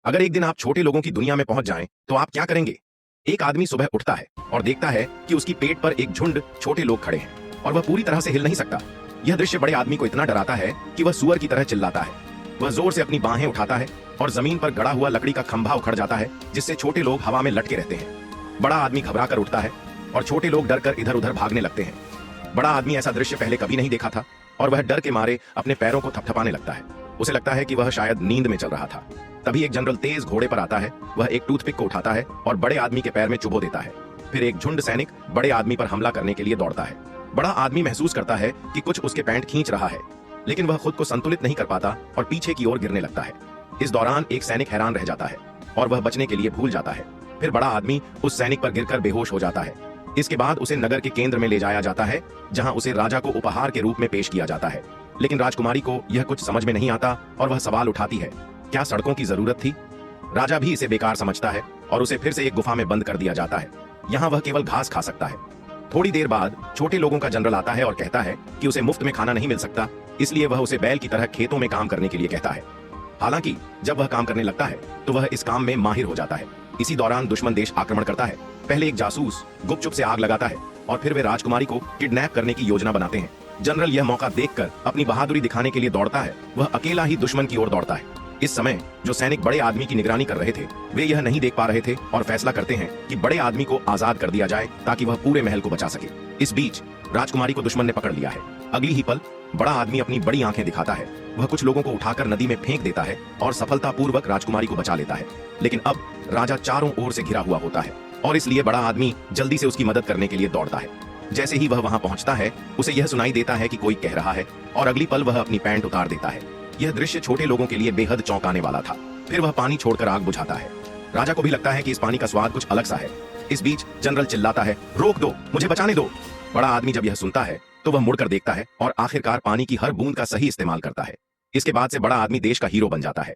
अगर एक दिन आप छोटे लोगों की दुनिया में पहुंच जाएं, तो आप क्या करेंगे? एक आदमी सुबह उठता है और देखता है कि उसकी पेट पर एक झुंड छोटे लोग खड़े हैं और वह पूरी तरह से हिल नहीं सकता। यह दृश्य बड़े आदमी को इतना डराता है कि वह सुअर की तरह चिल्लाता है। वह जोर से अपनी बाहें उठाता है और जमीन पर गड़ा हुआ लकड़ी का खंभा उखड़ जाता है, जिससे छोटे लोग हवा में लटके रहते हैं। बड़ा आदमी घबरा कर उठता है और छोटे लोग डर कर इधर उधर भागने लगते हैं। बड़ा आदमी ऐसा दृश्य पहले कभी नहीं देखा था और वह डर के मारे अपने पैरों को थपथपाने लगता है। उसे लगता है कि वह शायद नींद में चल रहा था। तभी एक जनरल तेज घोड़े पर आता है। वह एक टूथपिक को उठाता है और बड़े आदमी के पैर में चुभो देता है। फिर एक झुंड सैनिक बड़े आदमी पर हमला करने के लिए दौड़ता है। बड़ा आदमी महसूस करता है कि कुछ उसके पैंट खींच रहा है, लेकिन वह खुद को संतुलित नहीं कर पाता और पीछे की ओर गिरने लगता है। इस दौरान एक सैनिक हैरान रह जाता है और वह बचने के लिए भूल जाता है। फिर बड़ा आदमी उस सैनिक पर गिरकर बेहोश हो जाता है। इसके बाद उसे नगर के केंद्र में ले जाया जाता है, जहां उसे राजा को उपहार के रूप में पेश किया जाता है। लेकिन राजकुमारी को यह कुछ समझ में नहीं आता और वह सवाल उठाती है, क्या सड़कों की जरूरत थी? राजा भी इसे बेकार समझता है और उसे फिर से एक गुफा में बंद कर दिया जाता है। यहाँ वह केवल घास खा सकता है। थोड़ी देर बाद छोटे लोगों का जनरल आता है और कहता है कि उसे मुफ्त में खाना नहीं मिल सकता, इसलिए वह उसे बैल की तरह खेतों में काम करने के लिए कहता है। हालांकि जब वह काम करने लगता है तो वह इस काम में माहिर हो जाता है। इसी दौरान दुश्मन देश आक्रमण करता है। पहले एक जासूस गुपचुप से आग लगाता है और फिर वे राजकुमारी को किडनैप करने की योजना बनाते हैं। जनरल यह मौका देखकर अपनी बहादुरी दिखाने के लिए दौड़ता है। वह अकेला ही दुश्मन की ओर दौड़ता है। इस समय जो सैनिक बड़े आदमी की निगरानी कर रहे थे, वे यह नहीं देख पा रहे थे और फैसला करते हैं कि बड़े आदमी को आजाद कर दिया जाए ताकि वह पूरे महल को बचा सके। इस बीच राजकुमारी को दुश्मन ने पकड़ लिया है। अगली ही पल बड़ा आदमी अपनी बड़ी आंखें दिखाता है। वह कुछ लोगों को उठाकर नदी में फेंक देता है और सफलतापूर्वक राजकुमारी को बचा लेता है। लेकिन अब राजा चारों ओर से घिरा हुआ होता है और इसलिए बड़ा आदमी जल्दी से उसकी मदद करने के लिए दौड़ता है। जैसे ही वह वहां पहुंचता है, उसे यह सुनाई देता है कि कोई कह रहा है और अगली पल वह अपनी पैंट उतार देता है। यह दृश्य छोटे लोगों के लिए बेहद चौंकाने वाला था। फिर वह पानी छोड़कर आग बुझाता है। राजा को भी लगता है कि इस पानी का स्वाद कुछ अलग सा है। इस बीच जनरल चिल्लाता है, रोक दो, मुझे बचाने दो। बड़ा आदमी जब यह सुनता है तो वह मुड़कर देखता है और आखिरकार पानी की हर बूंद का सही इस्तेमाल करता है। इसके बाद से बड़ा आदमी देश का हीरो बन जाता है।